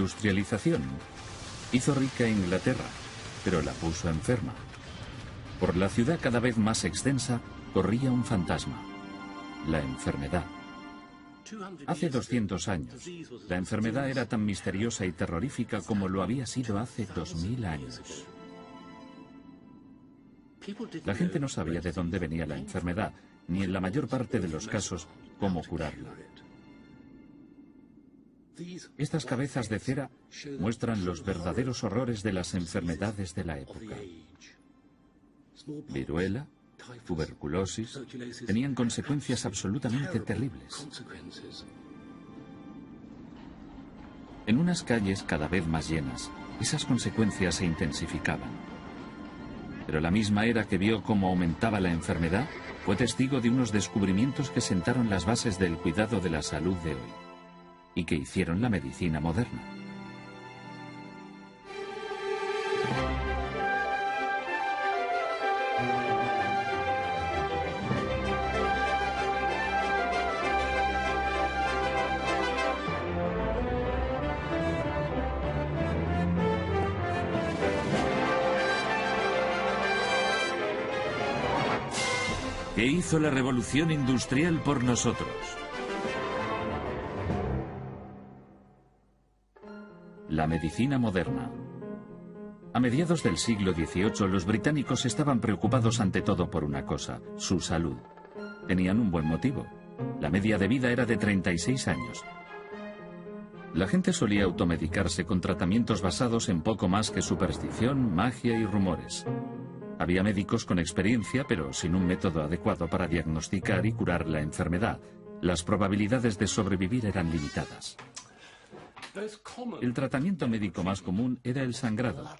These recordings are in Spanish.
industrialización hizo rica a Inglaterra, pero la puso enferma. Por la ciudad cada vez más extensa corría un fantasma: la enfermedad. Hace 200 años, la enfermedad era tan misteriosa y terrorífica como lo había sido hace 2000 años. La gente no sabía de dónde venía la enfermedad, ni en la mayor parte de los casos, cómo curarla. Estas cabezas de cera muestran los verdaderos horrores de las enfermedades de la época. Viruela, tuberculosis, tenían consecuencias absolutamente terribles. En unas calles cada vez más llenas, esas consecuencias se intensificaban. Pero la misma era que vio cómo aumentaba la enfermedad fue testigo de unos descubrimientos que sentaron las bases del cuidado de la salud de hoy y que hicieron la medicina moderna. ¿Qué hizo la revolución industrial por nosotros? La medicina moderna. A mediados del siglo XVIII, los británicos estaban preocupados ante todo por una cosa: su salud. Tenían un buen motivo. La media de vida era de 36 años. La gente solía automedicarse con tratamientos basados en poco más que superstición, magia y rumores. Había médicos con experiencia, pero sin un método adecuado para diagnosticar y curar la enfermedad. Las probabilidades de sobrevivir eran limitadas. El tratamiento médico más común era el sangrado.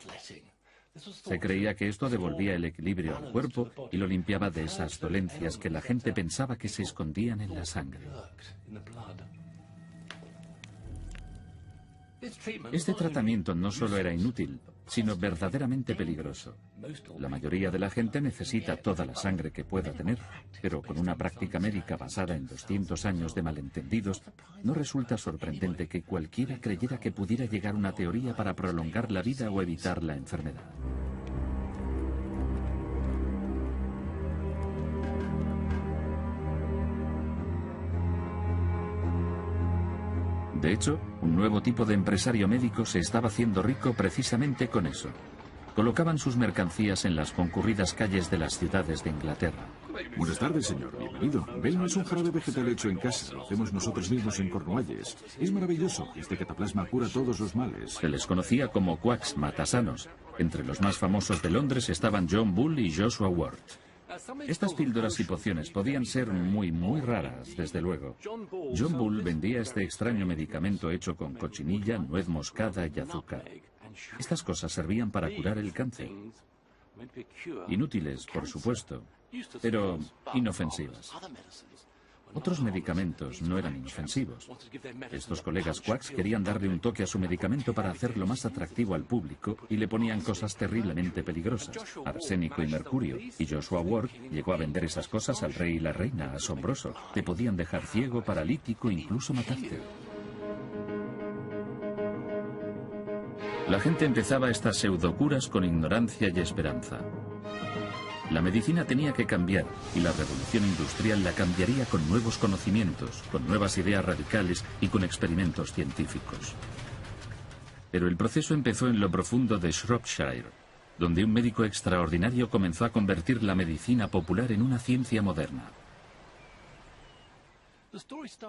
Se creía que esto devolvía el equilibrio al cuerpo y lo limpiaba de esas dolencias que la gente pensaba que se escondían en la sangre. Este tratamiento no solo era inútil, sino verdaderamente peligroso. La mayoría de la gente necesita toda la sangre que pueda tener, pero con una práctica médica basada en 200 años de malentendidos, no resulta sorprendente que cualquiera creyera que pudiera llegar una teoría para prolongar la vida o evitar la enfermedad. De hecho, un nuevo tipo de empresario médico se estaba haciendo rico precisamente con eso. Colocaban sus mercancías en las concurridas calles de las ciudades de Inglaterra. Buenas tardes, señor. Bienvenido. Belno es un jarabe vegetal hecho en casa. Lo hacemos nosotros mismos en Cornualles. Es maravilloso. Este cataplasma cura todos los males. Se les conocía como quacks, matasanos. Entre los más famosos de Londres estaban John Bull y Joshua Ward. Estas píldoras y pociones podían ser muy raras, desde luego. John Bull vendía este extraño medicamento hecho con cochinilla, nuez moscada y azúcar. Estas cosas servían para curar el cáncer. Inútiles, por supuesto, pero inofensivas. Otros medicamentos no eran inofensivos. Estos colegas quacks querían darle un toque a su medicamento para hacerlo más atractivo al público y le ponían cosas terriblemente peligrosas, arsénico y mercurio. Y Joshua Ward llegó a vender esas cosas al rey y la reina. Asombroso. Te podían dejar ciego, paralítico, incluso matarte. La gente empezaba estas pseudocuras con ignorancia y esperanza. La medicina tenía que cambiar y la revolución industrial la cambiaría con nuevos conocimientos, con nuevas ideas radicales y con experimentos científicos. Pero el proceso empezó en lo profundo de Shropshire, donde un médico extraordinario comenzó a convertir la medicina popular en una ciencia moderna.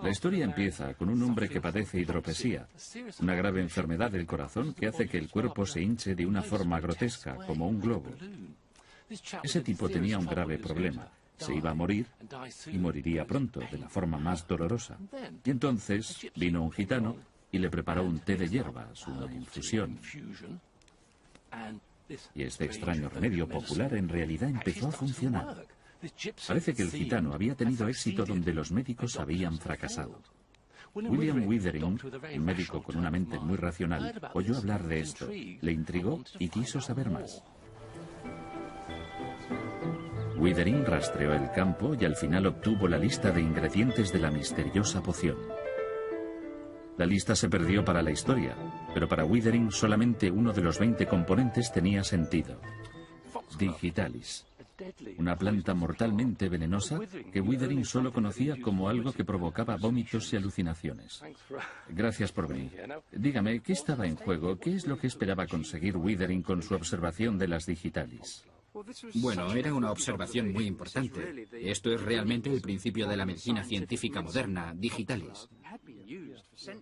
La historia empieza con un hombre que padece hidropesía, una grave enfermedad del corazón que hace que el cuerpo se hinche de una forma grotesca, como un globo. Ese tipo tenía un grave problema. Se iba a morir y moriría pronto, de la forma más dolorosa. Y entonces vino un gitano y le preparó un té de hierbas, una infusión. Y este extraño remedio popular en realidad empezó a funcionar. Parece que el gitano había tenido éxito donde los médicos habían fracasado. William Withering, un médico con una mente muy racional, oyó hablar de esto, le intrigó y quiso saber más. Withering rastreó el campo y al final obtuvo la lista de ingredientes de la misteriosa poción. La lista se perdió para la historia, pero para Withering solamente uno de los 20 componentes tenía sentido. Digitalis. Una planta mortalmente venenosa que Withering solo conocía como algo que provocaba vómitos y alucinaciones. Gracias por venir. Dígame, ¿qué estaba en juego? ¿Qué es lo que esperaba conseguir Withering con su observación de las Digitalis? Bueno, era una observación muy importante. Esto es realmente el principio de la medicina científica moderna, Digitalis.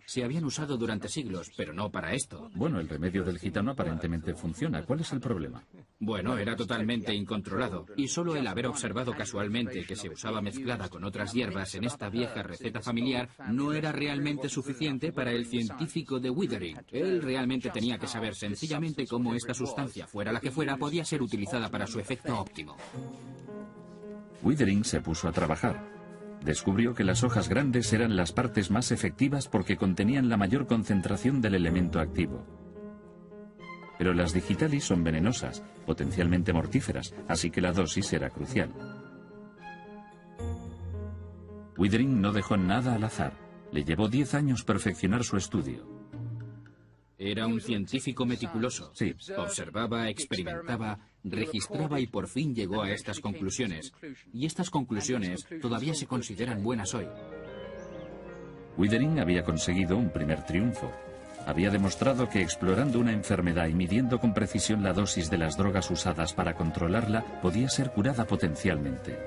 Se habían usado durante siglos, pero no para esto. Bueno, el remedio del gitano aparentemente funciona. ¿Cuál es el problema? Bueno, era totalmente incontrolado, y solo el haber observado casualmente que se usaba mezclada con otras hierbas en esta vieja receta familiar no era realmente suficiente para el científico de Withering. Él realmente tenía que saber sencillamente cómo esta sustancia, fuera la que fuera, podía ser utilizada para su efecto óptimo. Withering se puso a trabajar. Descubrió que las hojas grandes eran las partes más efectivas porque contenían la mayor concentración del elemento activo. Pero las Digitalis son venenosas, potencialmente mortíferas, así que la dosis era crucial. Withering no dejó nada al azar. Le llevó 10 años perfeccionar su estudio. Era un científico meticuloso. Sí. Observaba, experimentaba, registraba y por fin llegó a estas conclusiones. Y estas conclusiones todavía se consideran buenas hoy. Withering había conseguido un primer triunfo. Había demostrado que explorando una enfermedad y midiendo con precisión la dosis de las drogas usadas para controlarla, podía ser curada potencialmente.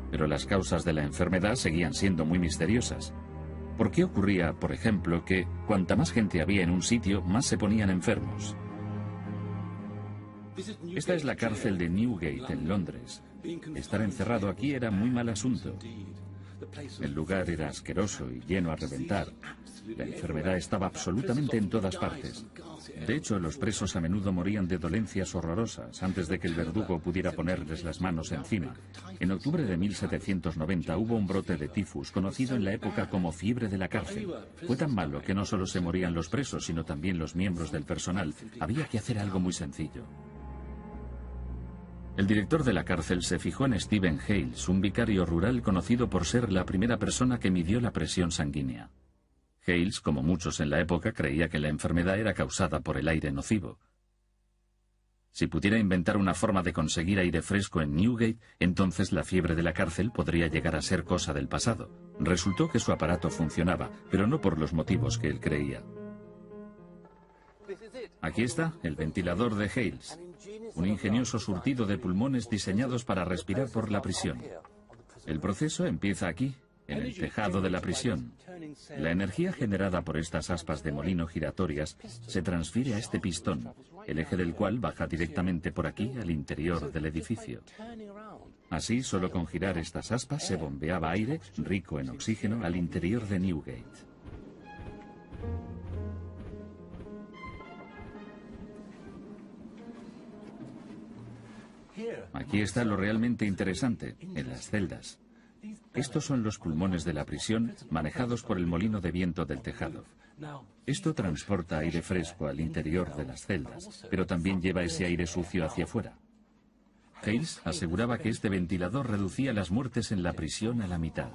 Pero las causas de la enfermedad seguían siendo muy misteriosas. ¿Por qué ocurría, por ejemplo, que cuanta más gente había en un sitio, más se ponían enfermos? Esta es la cárcel de Newgate, en Londres. Estar encerrado aquí era muy mal asunto. El lugar era asqueroso y lleno a reventar. La enfermedad estaba absolutamente en todas partes. De hecho, los presos a menudo morían de dolencias horrorosas antes de que el verdugo pudiera ponerles las manos encima. En octubre de 1790 hubo un brote de tifus, conocido en la época como fiebre de la cárcel. Fue tan malo que no solo se morían los presos, sino también los miembros del personal. Había que hacer algo muy sencillo. El director de la cárcel se fijó en Stephen Hales, un vicario rural conocido por ser la primera persona que midió la presión sanguínea. Hales, como muchos en la época, creía que la enfermedad era causada por el aire nocivo. Si pudiera inventar una forma de conseguir aire fresco en Newgate, entonces la fiebre de la cárcel podría llegar a ser cosa del pasado. Resultó que su aparato funcionaba, pero no por los motivos que él creía. Aquí está el ventilador de Hales, un ingenioso surtido de pulmones diseñados para respirar por la prisión. El proceso empieza aquí, en el tejado de la prisión. La energía generada por estas aspas de molino giratorias se transfiere a este pistón, el eje del cual baja directamente por aquí al interior del edificio. Así, solo con girar estas aspas se bombeaba aire, rico en oxígeno, al interior de Newgate. Aquí está lo realmente interesante, en las celdas. Estos son los pulmones de la prisión manejados por el molino de viento del tejado. Esto transporta aire fresco al interior de las celdas, pero también lleva ese aire sucio hacia afuera. Hales aseguraba que este ventilador reducía las muertes en la prisión a la mitad.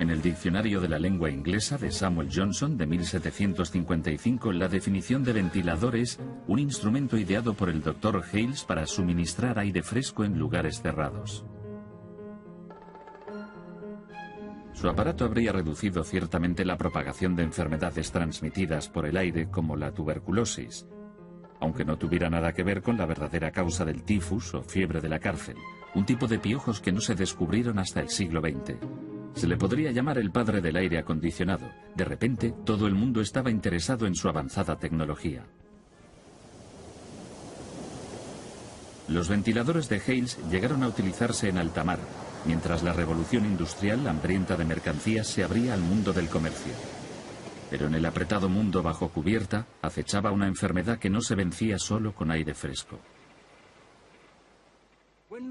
En el diccionario de la lengua inglesa de Samuel Johnson de 1755, la definición de ventilador es un instrumento ideado por el Dr. Hales para suministrar aire fresco en lugares cerrados. Su aparato habría reducido ciertamente la propagación de enfermedades transmitidas por el aire como la tuberculosis, aunque no tuviera nada que ver con la verdadera causa del tifus o fiebre de la cárcel, un tipo de piojos que no se descubrieron hasta el siglo XX. Se le podría llamar el padre del aire acondicionado. De repente, todo el mundo estaba interesado en su avanzada tecnología. Los ventiladores de Hales llegaron a utilizarse en alta mar, mientras la revolución industrial, hambrienta de mercancías, se abría al mundo del comercio. Pero en el apretado mundo bajo cubierta, acechaba una enfermedad que no se vencía solo con aire fresco.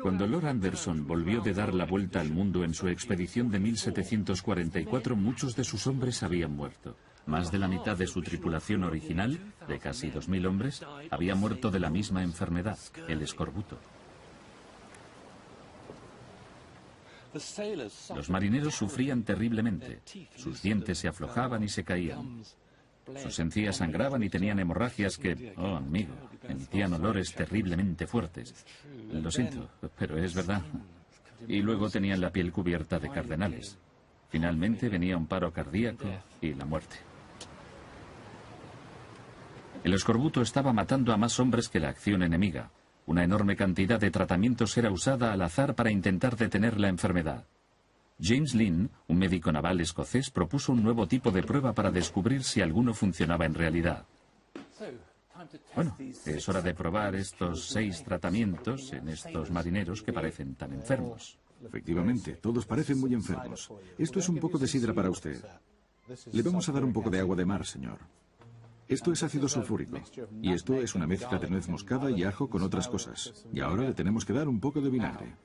Cuando Lord Anderson volvió de dar la vuelta al mundo en su expedición de 1744, muchos de sus hombres habían muerto. Más de la mitad de su tripulación original, de casi 2000 hombres, había muerto de la misma enfermedad, el escorbuto. Los marineros sufrían terriblemente. Sus dientes se aflojaban y se caían. Sus encías sangraban y tenían hemorragias que, oh amigo, emitían olores terriblemente fuertes. Lo siento, pero es verdad. Y luego tenían la piel cubierta de cardenales. Finalmente venía un paro cardíaco y la muerte. El escorbuto estaba matando a más hombres que la acción enemiga. Una enorme cantidad de tratamientos era usada al azar para intentar detener la enfermedad. James Lynn, un médico naval escocés, propuso un nuevo tipo de prueba para descubrir si alguno funcionaba en realidad. Bueno, es hora de probar estos 6 tratamientos en estos marineros que parecen tan enfermos. Efectivamente, todos parecen muy enfermos. Esto es un poco de sidra para usted. Le vamos a dar un poco de agua de mar, señor. Esto es ácido sulfúrico. Y esto es una mezcla de nuez moscada y ajo con otras cosas. Y ahora le tenemos que dar un poco de vinagre.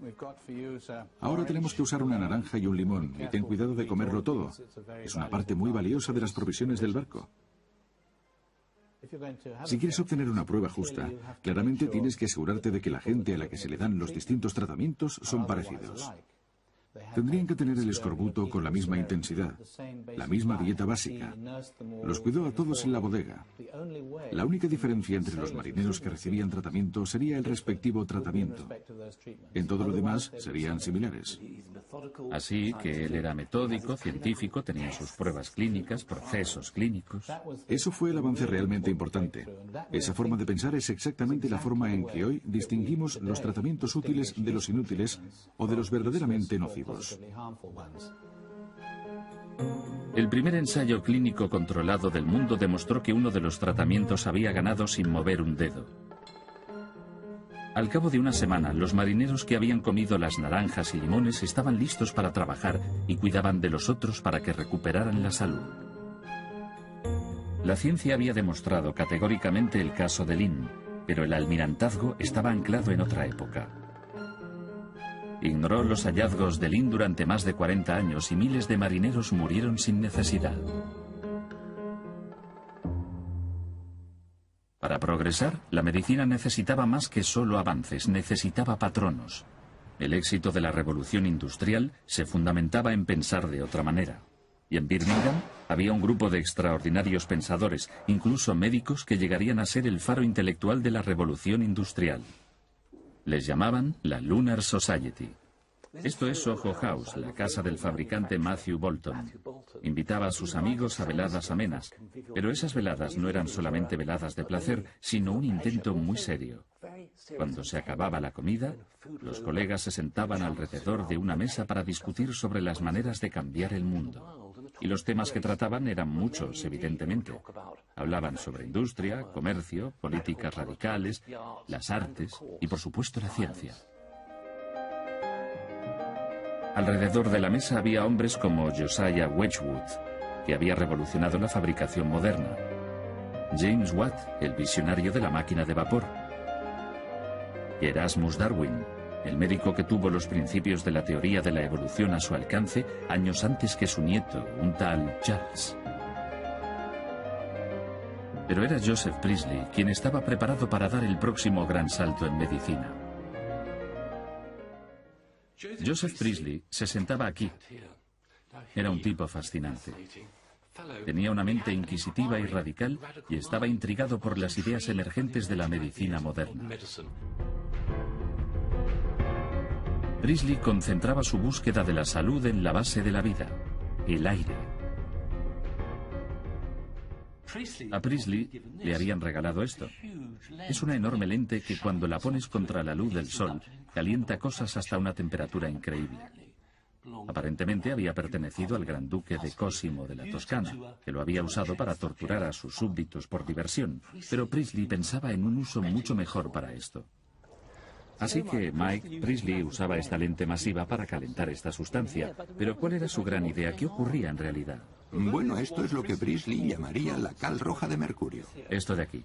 Ahora tenemos que usar una naranja y un limón. Y ten cuidado de comerlo todo. Es una parte muy valiosa de las provisiones del barco. Si quieres obtener una prueba justa, claramente tienes que asegurarte de que la gente a la que se le dan los distintos tratamientos son parecidos. Tendrían que tener el escorbuto con la misma intensidad, la misma dieta básica. Los cuidó a todos en la bodega. La única diferencia entre los marineros que recibían tratamiento sería el respectivo tratamiento. En todo lo demás serían similares. Así que él era metódico, científico, tenía sus pruebas clínicas, procesos clínicos. Eso fue el avance realmente importante. Esa forma de pensar es exactamente la forma en que hoy distinguimos los tratamientos útiles de los inútiles o de los verdaderamente nocivos. El primer ensayo clínico controlado del mundo demostró que uno de los tratamientos había ganado sin mover un dedo. Al cabo de una semana, los marineros que habían comido las naranjas y limones estaban listos para trabajar y cuidaban de los otros para que recuperaran la salud. La ciencia había demostrado categóricamente el caso de Lynn, pero el almirantazgo estaba anclado en otra época. Ignoró los hallazgos de Lynn durante más de 40 años y miles de marineros murieron sin necesidad. Para progresar, la medicina necesitaba más que solo avances, necesitaba patronos. El éxito de la revolución industrial se fundamentaba en pensar de otra manera. Y en Birmingham había un grupo de extraordinarios pensadores, incluso médicos, que llegarían a ser el faro intelectual de la revolución industrial. Les llamaban la Lunar Society. Esto es Soho House, la casa del fabricante Matthew Boulton. Invitaba a sus amigos a veladas amenas, pero esas veladas no eran solamente veladas de placer, sino un intento muy serio. Cuando se acababa la comida, los colegas se sentaban alrededor de una mesa para discutir sobre las maneras de cambiar el mundo. Y los temas que trataban eran muchos, evidentemente. Hablaban sobre industria, comercio, políticas radicales, las artes y, por supuesto, la ciencia. Alrededor de la mesa había hombres como Josiah Wedgwood, que había revolucionado la fabricación moderna. James Watt, el visionario de la máquina de vapor. Y Erasmus Darwin, el médico que tuvo los principios de la teoría de la evolución a su alcance años antes que su nieto, un tal Charles. Pero era Joseph Priestley quien estaba preparado para dar el próximo gran salto en medicina. Joseph Priestley se sentaba aquí. Era un tipo fascinante. Tenía una mente inquisitiva y radical y estaba intrigado por las ideas emergentes de la medicina moderna. Priestley concentraba su búsqueda de la salud en la base de la vida, el aire. A Priestley le habían regalado esto. Es una enorme lente que cuando la pones contra la luz del sol, calienta cosas hasta una temperatura increíble. Aparentemente había pertenecido al gran duque de Cosimo de la Toscana, que lo había usado para torturar a sus súbditos por diversión, pero Priestley pensaba en un uso mucho mejor para esto. Así que Mike Priestley usaba esta lente masiva para calentar esta sustancia. Pero ¿cuál era su gran idea? ¿Qué ocurría en realidad? Bueno, esto es lo que Priestley llamaría la cal roja de mercurio. Esto de aquí.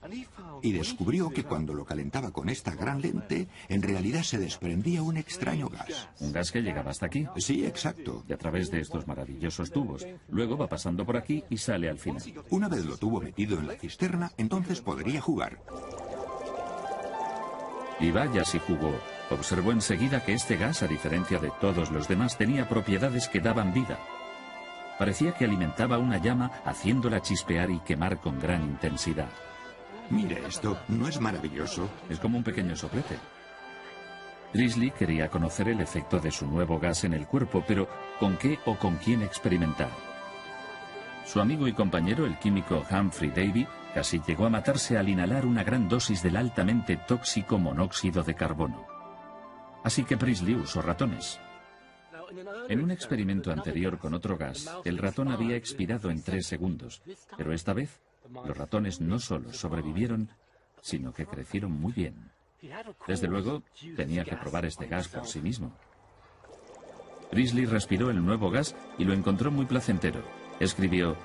Y descubrió que cuando lo calentaba con esta gran lente, en realidad se desprendía un extraño gas. ¿Un gas que llegaba hasta aquí? Sí, exacto. Y a través de estos maravillosos tubos. Luego va pasando por aquí y sale al final. Una vez lo tuvo metido en la cisterna, entonces podría jugar. Y vaya si jugó. Observó enseguida que este gas, a diferencia de todos los demás, tenía propiedades que daban vida. Parecía que alimentaba una llama haciéndola chispear y quemar con gran intensidad. Mire esto, ¿no es maravilloso? Es como un pequeño soplete. Priestley quería conocer el efecto de su nuevo gas en el cuerpo, pero ¿con qué o con quién experimentar? Su amigo y compañero, el químico Humphrey Davy, casi llegó a matarse al inhalar una gran dosis del altamente tóxico monóxido de carbono. Así que Priestley usó ratones. En un experimento anterior con otro gas, el ratón había expirado en 3 segundos, pero esta vez los ratones no solo sobrevivieron, sino que crecieron muy bien. Desde luego, tenía que probar este gas por sí mismo. Priestley respiró el nuevo gas y lo encontró muy placentero. Escribió: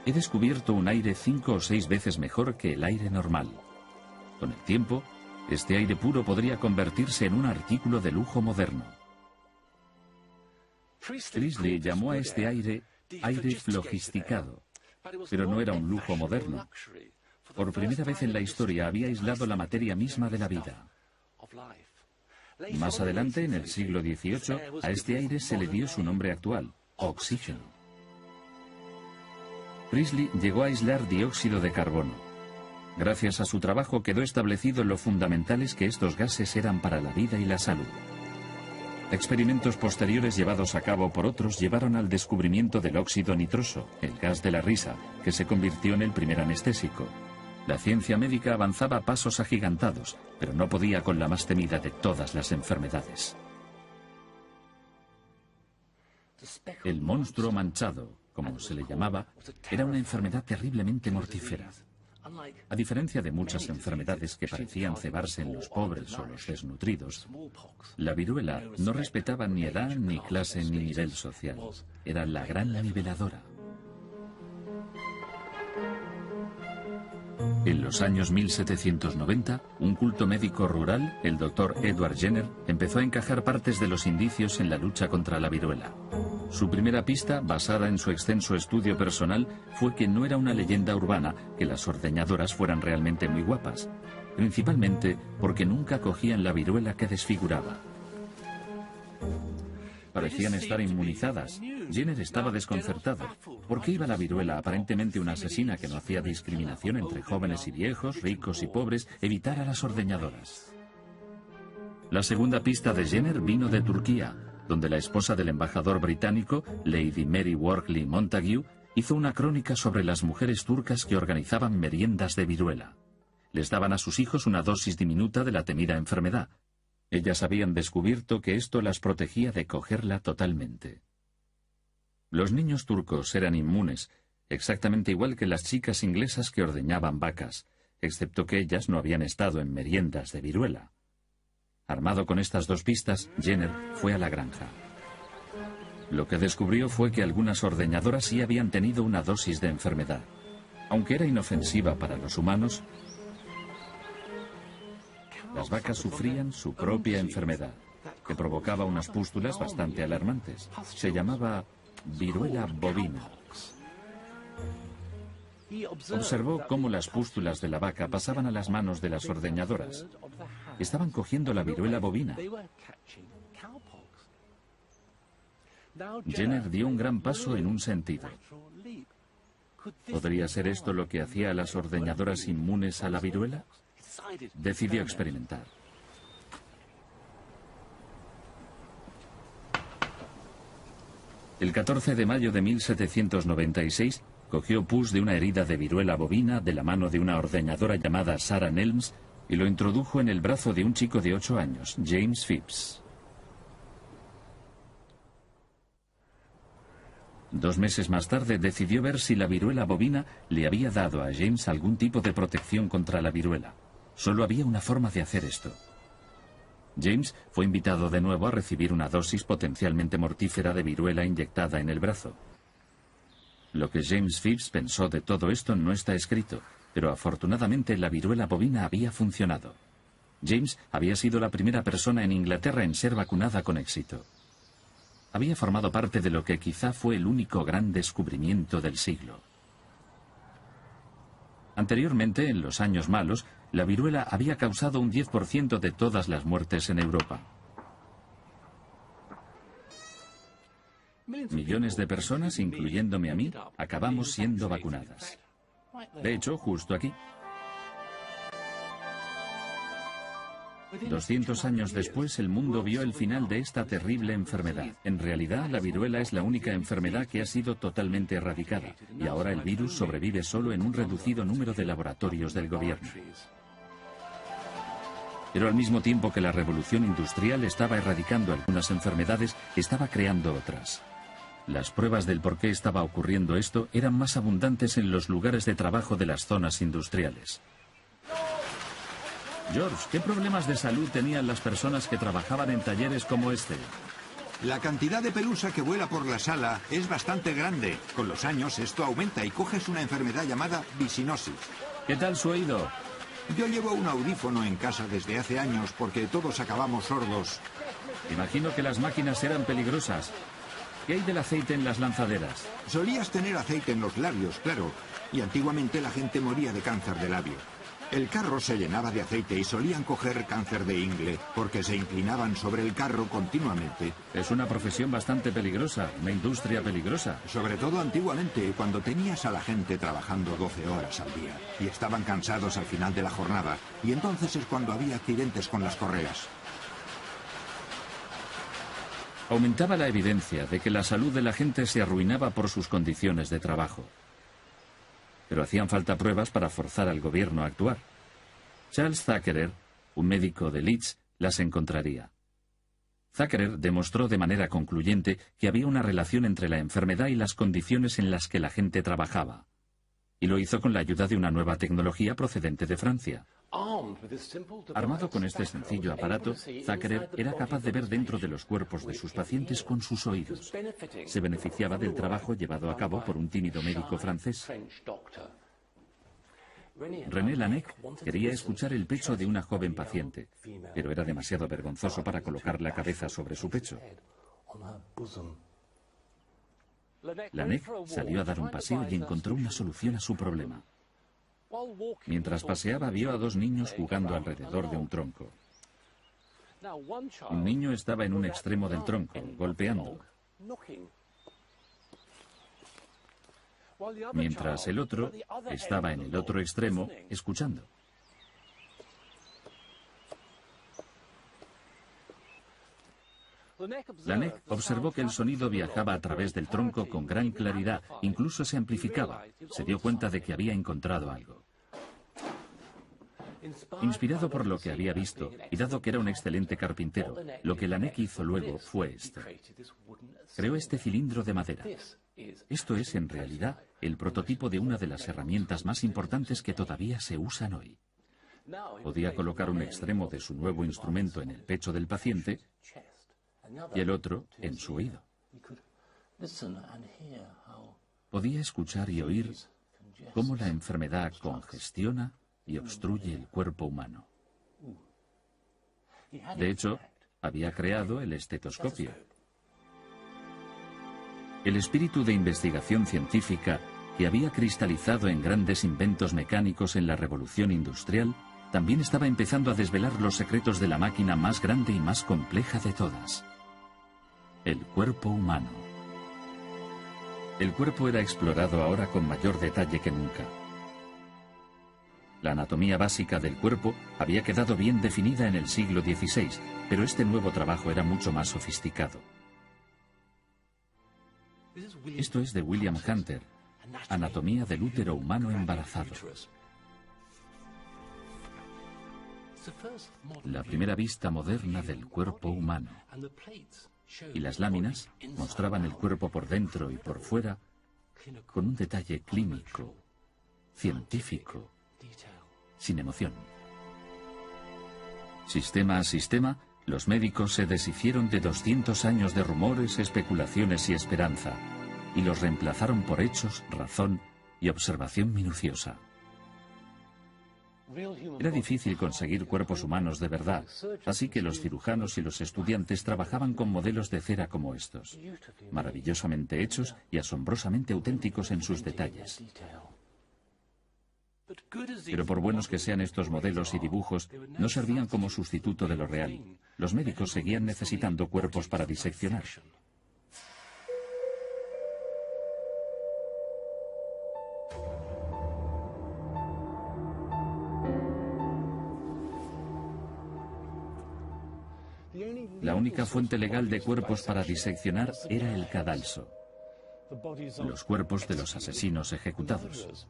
«He descubierto un aire 5 o 6 veces mejor que el aire normal. Con el tiempo, este aire puro podría convertirse en un artículo de lujo moderno». Priestley llamó a este aire flogisticado, pero no era un lujo moderno. Por primera vez en la historia había aislado la materia misma de la vida. Más adelante, en el siglo XVIII, a este aire se le dio su nombre actual, oxígeno. Priestley llegó a aislar dióxido de carbono. Gracias a su trabajo quedó establecido lo fundamentales que estos gases eran para la vida y la salud. Experimentos posteriores llevados a cabo por otros llevaron al descubrimiento del óxido nitroso, el gas de la risa, que se convirtió en el primer anestésico. La ciencia médica avanzaba a pasos agigantados, pero no podía con la más temida de todas las enfermedades. El monstruo manchado, como se le llamaba, era una enfermedad terriblemente mortífera. A diferencia de muchas enfermedades que parecían cebarse en los pobres o los desnutridos, la viruela no respetaba ni edad, ni clase, ni nivel social. Era la gran niveladora. En los años 1790, un culto médico rural, el doctor Edward Jenner, empezó a encajar partes de los indicios en la lucha contra la viruela. Su primera pista, basada en su extenso estudio personal, fue que no era una leyenda urbana que las ordeñadoras fueran realmente muy guapas, principalmente porque nunca cogían la viruela que desfiguraba. Parecían estar inmunizadas. Jenner estaba desconcertado. ¿Por qué iba la viruela, aparentemente una asesina que no hacía discriminación entre jóvenes y viejos, ricos y pobres, evitar a las ordeñadoras? La segunda pista de Jenner vino de Turquía, donde la esposa del embajador británico, Lady Mary Wortley Montague, hizo una crónica sobre las mujeres turcas que organizaban meriendas de viruela. Les daban a sus hijos una dosis diminuta de la temida enfermedad. Ellas habían descubierto que esto las protegía de cogerla totalmente. Los niños turcos eran inmunes, exactamente igual que las chicas inglesas que ordeñaban vacas, excepto que ellas no habían estado en meriendas de viruela. Armado con estas dos pistas, Jenner fue a la granja. Lo que descubrió fue que algunas ordeñadoras sí habían tenido una dosis de enfermedad. Aunque era inofensiva para los humanos, las vacas sufrían su propia enfermedad, que provocaba unas pústulas bastante alarmantes. Se llamaba viruela bovina. Observó cómo las pústulas de la vaca pasaban a las manos de las ordeñadoras. Estaban cogiendo la viruela bovina. Jenner dio un gran paso en un sentido. ¿Podría ser esto lo que hacía a las ordeñadoras inmunes a la viruela? Decidió experimentar. El 14 de mayo de 1796, cogió pus de una herida de viruela bovina de la mano de una ordeñadora llamada Sarah Nelms y lo introdujo en el brazo de un chico de 8 años, James Phipps. 2 meses más tarde decidió ver si la viruela bovina le había dado a James algún tipo de protección contra la viruela. Solo había una forma de hacer esto. James fue invitado de nuevo a recibir una dosis potencialmente mortífera de viruela inyectada en el brazo. Lo que James Phipps pensó de todo esto no está escrito, pero afortunadamente la viruela bovina había funcionado. James había sido la primera persona en Inglaterra en ser vacunada con éxito. Había formado parte de lo que quizá fue el único gran descubrimiento del siglo. Anteriormente, en los años malos, la viruela había causado un 10% de todas las muertes en Europa. Millones de personas, incluyéndome a mí, acabamos siendo vacunadas. De hecho, justo aquí. 200 años después, el mundo vio el final de esta terrible enfermedad. En realidad, la viruela es la única enfermedad que ha sido totalmente erradicada, y ahora el virus sobrevive solo en un reducido número de laboratorios del gobierno. Pero al mismo tiempo que la revolución industrial estaba erradicando algunas enfermedades, estaba creando otras. Las pruebas del por qué estaba ocurriendo esto eran más abundantes en los lugares de trabajo de las zonas industriales. George, ¿qué problemas de salud tenían las personas que trabajaban en talleres como este? La cantidad de pelusa que vuela por la sala es bastante grande. Con los años esto aumenta y coges una enfermedad llamada visinosis. ¿Qué tal su oído? Yo llevo un audífono en casa desde hace años porque todos acabamos sordos. Imagino que las máquinas eran peligrosas. ¿Qué hay del aceite en las lanzaderas? Solías tener aceite en los labios, claro, y antiguamente la gente moría de cáncer de labio. El carro se llenaba de aceite y solían coger cáncer de ingle porque se inclinaban sobre el carro continuamente. Es una profesión bastante peligrosa, una industria peligrosa. Sobre todo antiguamente, cuando tenías a la gente trabajando 12 horas al día y estaban cansados al final de la jornada, y entonces es cuando había accidentes con las correas. Aumentaba la evidencia de que la salud de la gente se arruinaba por sus condiciones de trabajo. Pero hacían falta pruebas para forzar al gobierno a actuar. Charles Thackeray, un médico de Leeds, las encontraría. Thackeray demostró de manera concluyente que había una relación entre la enfermedad y las condiciones en las que la gente trabajaba. Y lo hizo con la ayuda de una nueva tecnología procedente de Francia. Armado con este sencillo aparato, Thackeray era capaz de ver dentro de los cuerpos de sus pacientes con sus oídos. Se beneficiaba del trabajo llevado a cabo por un tímido médico francés. René Laennec quería escuchar el pecho de una joven paciente, pero era demasiado vergonzoso para colocar la cabeza sobre su pecho. Laennec salió a dar un paseo y encontró una solución a su problema. Mientras paseaba, vio a dos niños jugando alrededor de un tronco. Un niño estaba en un extremo del tronco, golpeando, mientras el otro estaba en el otro extremo, escuchando. Laennec observó que el sonido viajaba a través del tronco con gran claridad, incluso se amplificaba. Se dio cuenta de que había encontrado algo. Inspirado por lo que había visto, y dado que era un excelente carpintero, lo que Laennec hizo luego fue esto. Creó este cilindro de madera. Esto es, en realidad, el prototipo de una de las herramientas más importantes que todavía se usan hoy. Podía colocar un extremo de su nuevo instrumento en el pecho del paciente y el otro en su oído. Podía escuchar y oír cómo la enfermedad congestiona y obstruye el cuerpo humano. De hecho, había creado el estetoscopio. El espíritu de investigación científica que había cristalizado en grandes inventos mecánicos en la revolución industrial también estaba empezando a desvelar los secretos de la máquina más grande y más compleja de todas: el cuerpo humano. El cuerpo era explorado ahora con mayor detalle que nunca. La anatomía básica del cuerpo había quedado bien definida en el siglo XVI, pero este nuevo trabajo era mucho más sofisticado. Esto es de William Hunter, Anatomía del útero humano embarazado. La primera vista moderna del cuerpo humano. Y las láminas mostraban el cuerpo por dentro y por fuera con un detalle clínico, científico, sin emoción. Sistema a sistema, los médicos se deshicieron de 200 años de rumores, especulaciones y esperanza, y los reemplazaron por hechos, razón y observación minuciosa. Era difícil conseguir cuerpos humanos de verdad, así que los cirujanos y los estudiantes trabajaban con modelos de cera como estos, maravillosamente hechos y asombrosamente auténticos en sus detalles. Pero por buenos que sean estos modelos y dibujos, no servían como sustituto de lo real. Los médicos seguían necesitando cuerpos para diseccionar. La única fuente legal de cuerpos para diseccionar era el cadalso, los cuerpos de los asesinos ejecutados.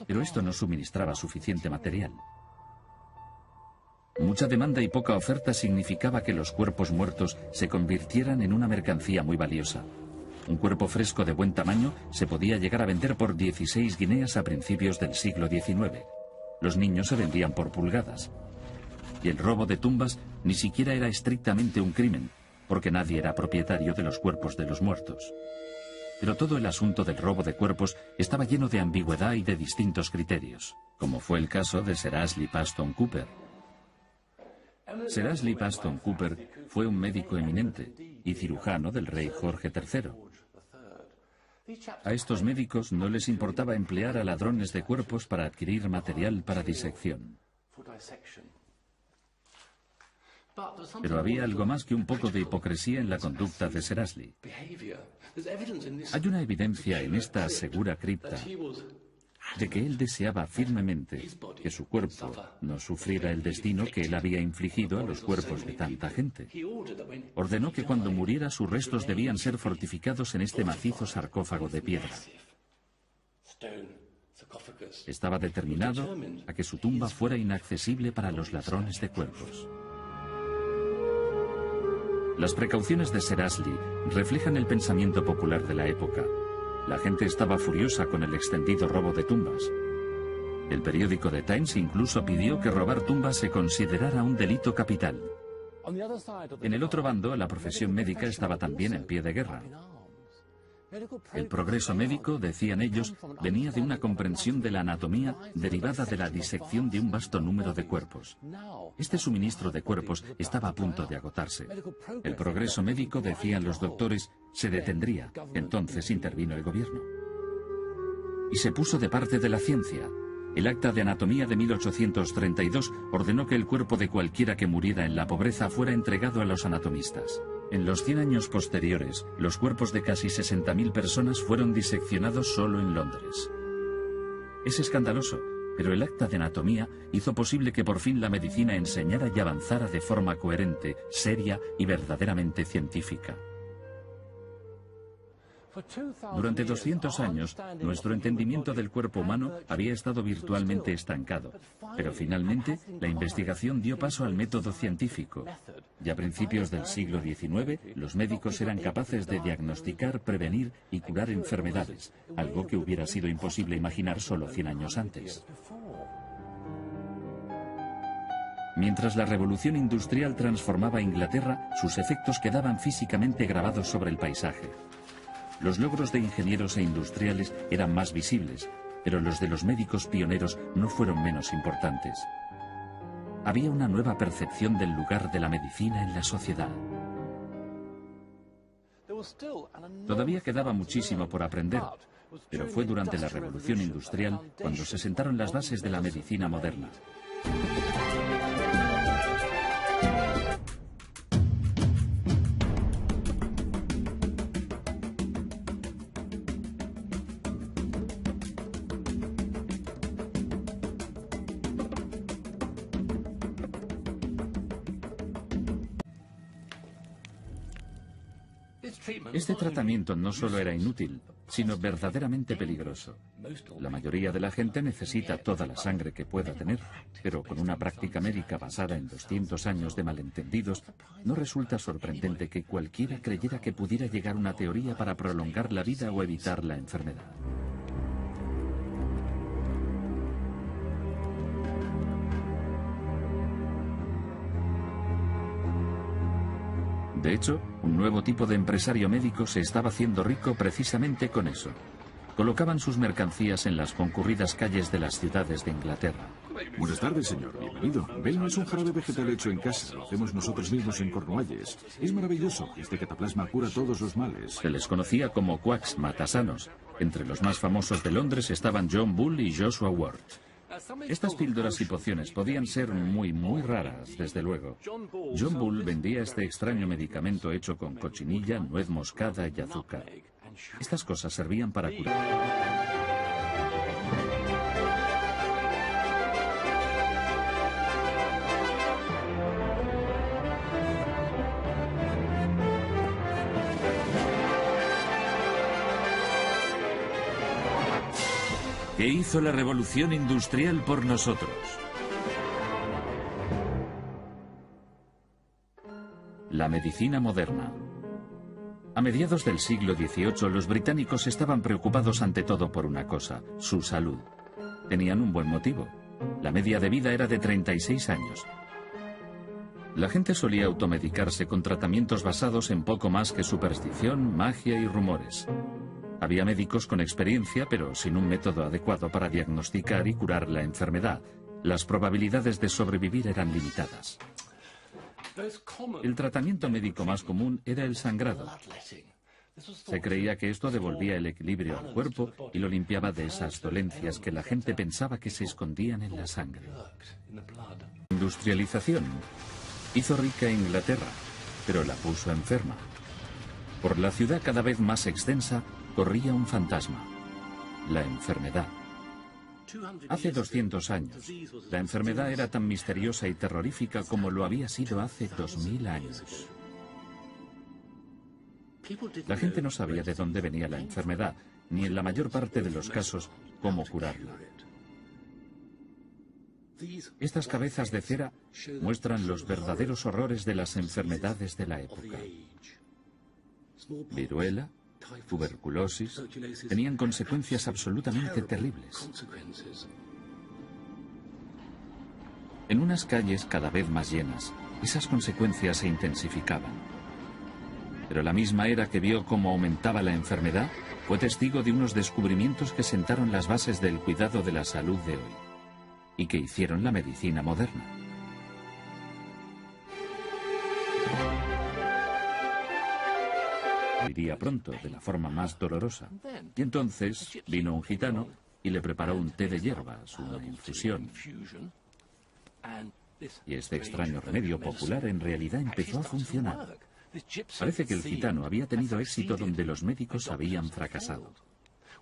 Pero esto no suministraba suficiente material. Mucha demanda y poca oferta significaba que los cuerpos muertos se convirtieran en una mercancía muy valiosa. Un cuerpo fresco de buen tamaño se podía llegar a vender por 16 guineas a principios del siglo XIX. Los niños se vendían por pulgadas. Y el robo de tumbas ni siquiera era estrictamente un crimen, porque nadie era propietario de los cuerpos de los muertos. Pero todo el asunto del robo de cuerpos estaba lleno de ambigüedad y de distintos criterios, como fue el caso de Sir Ashley Paston Cooper. Sir Ashley Paston Cooper fue un médico eminente y cirujano del rey Jorge III. A estos médicos no les importaba emplear a ladrones de cuerpos para adquirir material para disección. Pero había algo más que un poco de hipocresía en la conducta de Sir Ashley. Hay una evidencia en esta segura cripta de que él deseaba firmemente que su cuerpo no sufriera el destino que él había infligido a los cuerpos de tanta gente. Ordenó que cuando muriera sus restos debían ser fortificados en este macizo sarcófago de piedra. Estaba determinado a que su tumba fuera inaccesible para los ladrones de cuerpos. Las precauciones de Sir Ashley reflejan el pensamiento popular de la época. La gente estaba furiosa con el extendido robo de tumbas. El periódico The Times incluso pidió que robar tumbas se considerara un delito capital. En el otro bando, la profesión médica estaba también en pie de guerra. El progreso médico, decían ellos, venía de una comprensión de la anatomía derivada de la disección de un vasto número de cuerpos. Este suministro de cuerpos estaba a punto de agotarse. El progreso médico, decían los doctores, se detendría. Entonces intervino el gobierno. Y se puso de parte de la ciencia. El Acta de Anatomía de 1832 ordenó que el cuerpo de cualquiera que muriera en la pobreza fuera entregado a los anatomistas. En los 100 años posteriores, los cuerpos de casi 60.000 personas fueron diseccionados solo en Londres. Es escandaloso, pero el Acta de Anatomía hizo posible que por fin la medicina enseñara y avanzara de forma coherente, seria y verdaderamente científica. Durante 200 años, nuestro entendimiento del cuerpo humano había estado virtualmente estancado, pero finalmente la investigación dio paso al método científico. Ya a principios del siglo XIX, los médicos eran capaces de diagnosticar, prevenir y curar enfermedades, algo que hubiera sido imposible imaginar solo 100 años antes. Mientras la revolución industrial transformaba Inglaterra, sus efectos quedaban físicamente grabados sobre el paisaje. Los logros de ingenieros e industriales eran más visibles, pero los de los médicos pioneros no fueron menos importantes. Había una nueva percepción del lugar de la medicina en la sociedad. Todavía quedaba muchísimo por aprender, pero fue durante la Revolución Industrial cuando se sentaron las bases de la medicina moderna. Este tratamiento no solo era inútil, sino verdaderamente peligroso. La mayoría de la gente necesita toda la sangre que pueda tener, pero con una práctica médica basada en 200 años de malentendidos, no resulta sorprendente que cualquiera creyera que pudiera llegar una teoría para prolongar la vida o evitar la enfermedad. De hecho, un nuevo tipo de empresario médico se estaba haciendo rico precisamente con eso. Colocaban sus mercancías en las concurridas calles de las ciudades de Inglaterra. Buenas tardes, señor. Bienvenido. Belno es un jarabe vegetal hecho en casa. Lo hacemos nosotros mismos en Cornualles. Es maravilloso. Este cataplasma cura todos los males. Se les conocía como quacks, matasanos. Entre los más famosos de Londres estaban John Bull y Joshua Ward. Estas píldoras y pociones podían ser muy raras, desde luego. John Bull vendía este extraño medicamento hecho con cochinilla, nuez moscada y azúcar. Estas cosas servían para curar. ¿Qué hizo la revolución industrial por nosotros? La medicina moderna. A mediados del siglo XVIII, los británicos estaban preocupados ante todo por una cosa: su salud. Tenían un buen motivo. La media de vida era de 36 años. La gente solía automedicarse con tratamientos basados en poco más que superstición, magia y rumores. Había médicos con experiencia, pero sin un método adecuado para diagnosticar y curar la enfermedad. Las probabilidades de sobrevivir eran limitadas. El tratamiento médico más común era el sangrado. Se creía que esto devolvía el equilibrio al cuerpo y lo limpiaba de esas dolencias que la gente pensaba que se escondían en la sangre. La industrialización hizo rica a Inglaterra, pero la puso enferma. Por la ciudad cada vez más extensa corría un fantasma: la enfermedad. Hace 200 años, la enfermedad era tan misteriosa y terrorífica como lo había sido hace 2000 años. La gente no sabía de dónde venía la enfermedad, ni en la mayor parte de los casos cómo curarla. Estas cabezas de cera muestran los verdaderos horrores de las enfermedades de la época. Viruela, tuberculosis, tenían consecuencias absolutamente terribles. En unas calles cada vez más llenas, esas consecuencias se intensificaban. Pero la misma era que vio cómo aumentaba la enfermedad fue testigo de unos descubrimientos que sentaron las bases del cuidado de la salud de hoy y que hicieron la medicina moderna. Moriría pronto, de la forma más dolorosa. Y entonces vino un gitano y le preparó un té de hierbas, una infusión. Y este extraño remedio popular en realidad empezó a funcionar. Parece que el gitano había tenido éxito donde los médicos habían fracasado.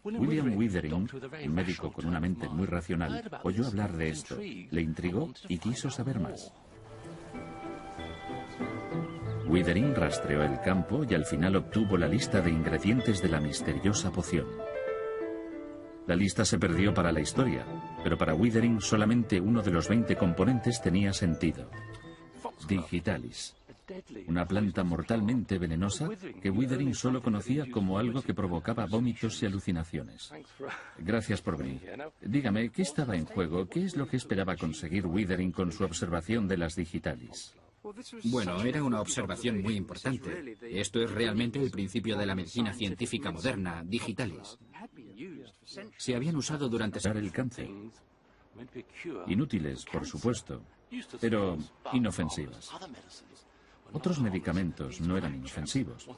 William Withering, un médico con una mente muy racional, oyó hablar de esto, le intrigó y quiso saber más. Withering rastreó el campo y al final obtuvo la lista de ingredientes de la misteriosa poción. La lista se perdió para la historia, pero para Withering solamente uno de los 20 componentes tenía sentido: Digitalis, una planta mortalmente venenosa que Withering solo conocía como algo que provocaba vómitos y alucinaciones. Gracias por venir. Dígame, ¿qué estaba en juego? ¿Qué es lo que esperaba conseguir Withering con su observación de las Digitalis? Bueno, era una observación muy importante. Esto es realmente el principio de la medicina científica moderna, Digitalis. Se habían usado durante el cáncer. Inútiles, por supuesto, pero inofensivas. Otros medicamentos no eran inofensivos.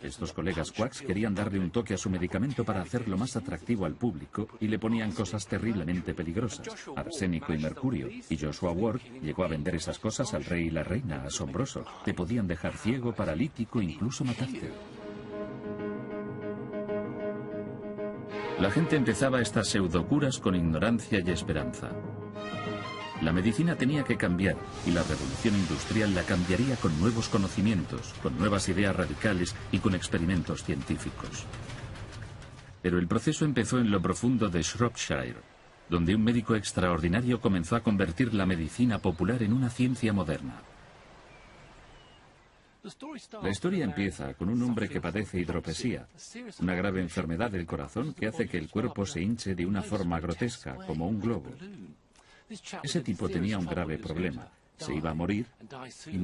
Estos colegas quacks querían darle un toque a su medicamento para hacerlo más atractivo al público y le ponían cosas terriblemente peligrosas: arsénico y mercurio. Y Joshua Ward llegó a vender esas cosas al rey y la reina. Asombroso. Te podían dejar ciego, paralítico, incluso matarte. La gente empezaba estas pseudocuras con ignorancia y esperanza. La medicina tenía que cambiar y la revolución industrial la cambiaría con nuevos conocimientos, con nuevas ideas radicales y con experimentos científicos. Pero el proceso empezó en lo profundo de Shropshire, donde un médico extraordinario comenzó a convertir la medicina popular en una ciencia moderna. La historia empieza con un hombre que padece hidropesía, una grave enfermedad del corazón que hace que el cuerpo se hinche de una forma grotesca, como un globo. Ese tipo tenía un grave problema. Se iba a morir y moría.